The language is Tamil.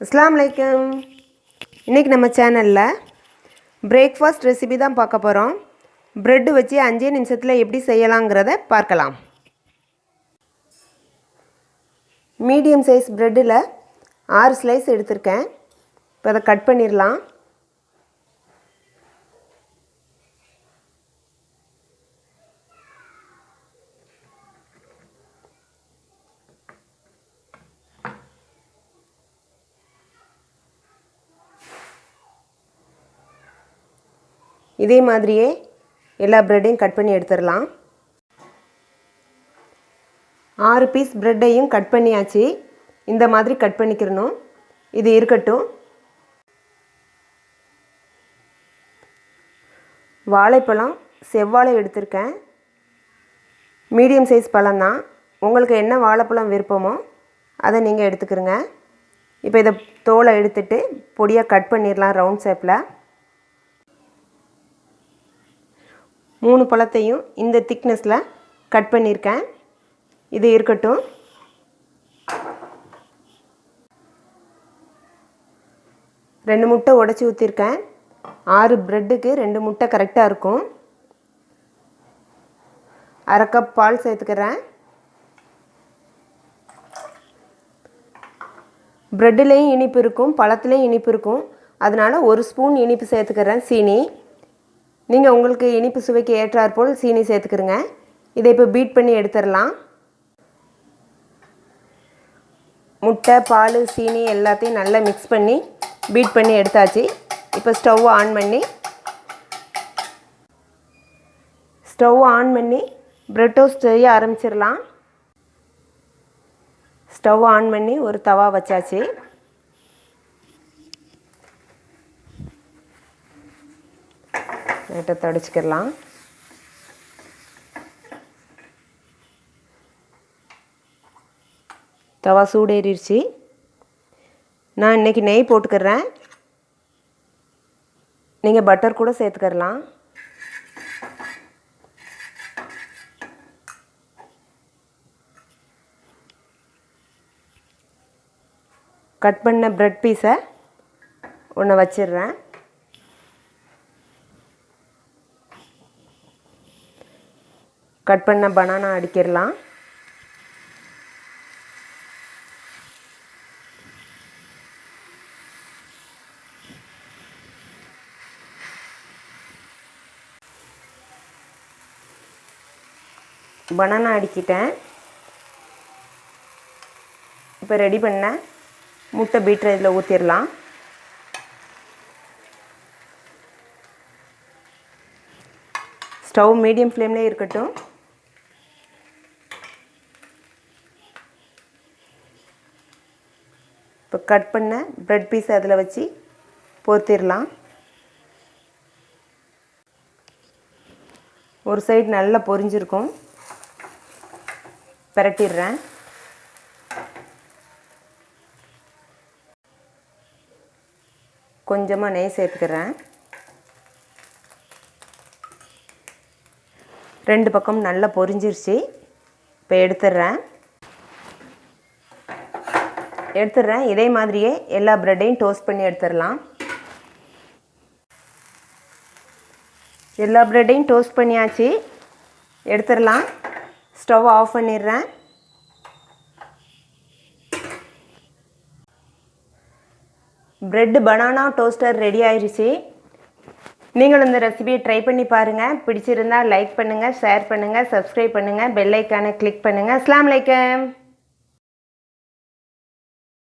அஸ்ஸலாமு அலைக்கும். இன்றைக்கி நம்ம சேனலில் பிரேக்ஃபாஸ்ட் ரெசிபி தான் பார்க்க போகிறோம். ப்ரெட்டு வச்சு 5 நிமிஷத்தில் எப்படி செய்யலாங்கிறத பார்க்கலாம். மீடியம் சைஸ் ப்ரெட்டில் 6 ஸ்லைஸ் எடுத்திருக்கேன். இப்போ அதை கட் பண்ணிடலாம். இதே மாதிரியே எல்லா ப்ரெட்டையும் கட் பண்ணி எடுத்துடலாம். 6 பீஸ் ப்ரெட்டையும் கட் பண்ணியாச்சு. இந்த மாதிரி கட் பண்ணிக்கிறணும். இது இருக்கட்டும். வாழைப்பழம் செவ்வாழை எடுத்திருக்கேன். மீடியம் சைஸ் பழம் தான். உங்களுக்கு என்ன வாழைப்பழம் விருப்பமோ அதை நீங்கள் எடுத்துக்கிறங்க. இப்போ இதை தோலை எடுத்துட்டு பொடியாக கட் பண்ணிடலாம் ரவுண்ட் ஷேப்பில். 3 பழத்தையும் இந்த திக்னஸில் கட் பண்ணியிருக்கேன். இது இருக்கட்டும். ரெண்டு முட்டை உடைச்சி ஊற்றிருக்கேன். 6 ப்ரெட்டுக்கு 2 முட்டை கரெக்டாக இருக்கும். 1/2 கப் பால் சேர்த்துக்கிறேன். ப்ரெட்டுலேயும் இனிப்பு இருக்கும், பழத்துலேயும் இனிப்பு இருக்கும். அதனால் 1 ஸ்பூன் இனிப்பு சேர்த்துக்கிறேன், சீனி. நீங்கள் உங்களுக்கு இனிப்பு சுவைக்கு ஏற்றாற்போல் சீனி சேர்த்துக்கிறங்க. இதை இப்போ பீட் பண்ணி எடுத்துடலாம். முட்டை, பால், சீனி எல்லாத்தையும் நல்லா மிக்ஸ் பண்ணி பீட் பண்ணி எடுத்தாச்சு. இப்போ ஸ்டவ் ஆன் பண்ணி ப்ரெட் டோஸ்ட் செய்ய ஆரம்பிச்சிடலாம். ஸ்டவ் ஆன் பண்ணி ஒரு தவா வச்சாச்சு. லைட்டாக தொடச்சிக்கிடலாம். தவா சூடேறிடுச்சு. நான் இன்றைக்கி நெய் போட்டுக்கிறேன். நீங்கள் பட்டர் கூட சேர்த்துக்கிறலாம். கட் பண்ண ப்ரெட் பீஸை ஒன்று வச்சிடுறேன். கட் பண்ண பனானா அடிக்கிடலாம். பனானா அடிக்கிட்டேன். இப்போ ரெடி பண்ண முட்டை பீட்டர் இதில் ஊற்றிடலாம். ஸ்டவ் மீடியம் ஃப்ளேம்லேயே இருக்கட்டும். இப்போ கட் பண்ண ப்ரெட் பீஸ் அதில் வச்சு பொரித்திடலாம். ஒரு சைடு நல்லா பொரிஞ்சிருக்கும். பிரட்டிடுறேன். கொஞ்சமாக நெய் சேர்த்துக்கிறேன். 2 பக்கம் நல்லா பொரிஞ்சிருச்சு. இப்போ எடுத்துடுறேன். இதே மாதிரியே எல்லா ப்ரெட்டையும் டோஸ்ட் பண்ணி எடுத்துடலாம். எல்லா ப்ரெட்டையும் டோஸ்ட் பண்ணியாச்சு. எடுத்துடலாம். ஸ்டவ் ஆஃப் பண்ணிடுறேன். ப்ரெட் பனானா டோஸ்டர் ரெடி ஆயிடுச்சு. நீங்களும் இந்த ரெசிபியை ட்ரை பண்ணி பாருங்கள். பிடிச்சிருந்தால் லைக் பண்ணுங்கள், ஷேர் பண்ணுங்கள், சப்ஸ்கிரைப் பண்ணுங்கள், பெல் ஐக்கானை கிளிக் பண்ணுங்கள். அஸ்ஸலாமு அலைக்கும்.